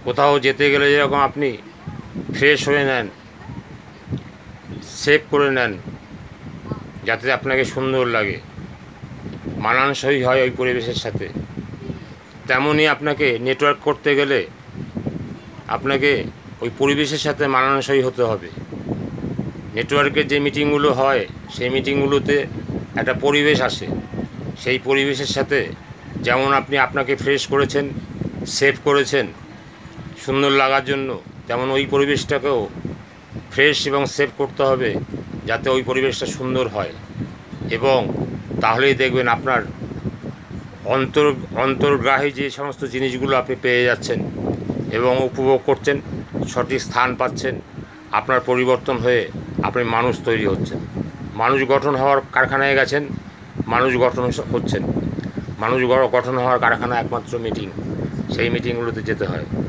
কোথাও যেতে গেলে যেরকম আপনি ফ্রেশ হয়ে নেন, সেভ করে নেন যাতে আপনাকে সুন্দর লাগে, মানানসই হয় ওই পরিবেশের সাথে, তেমনই আপনাকে নেটওয়ার্ক করতে গেলে আপনাকে ওই পরিবেশের সাথে মানানসই হতে হবে। নেটওয়ার্কের যে মিটিংগুলো হয় সেই মিটিংগুলোতে একটা পরিবেশ আসে, সেই পরিবেশের সাথে যেমন আপনি আপনাকে ফ্রেশ করেছেন, সেভ করেছেন সুন্দর লাগার জন্য, তেমন ওই পরিবেশটাকেও ফ্রেশ এবং সেভ করতে হবে যাতে ওই পরিবেশটা সুন্দর হয়। এবং তাহলেই দেখবেন আপনার অন্তর্গ্রাহী যে সমস্ত জিনিসগুলো আপনি পেয়ে যাচ্ছেন এবং উপভোগ করছেন, সঠিক স্থান পাচ্ছেন, আপনার পরিবর্তন হয়ে আপনি মানুষ তৈরি হচ্ছেন, মানুষ গঠন হওয়ার কারখানায় গেছেন, মানুষ গঠন হচ্ছেন। মানুষ গঠন হওয়ার কারখানা একমাত্র মিটিং, সেই মিটিংগুলোতে যেতে হয়।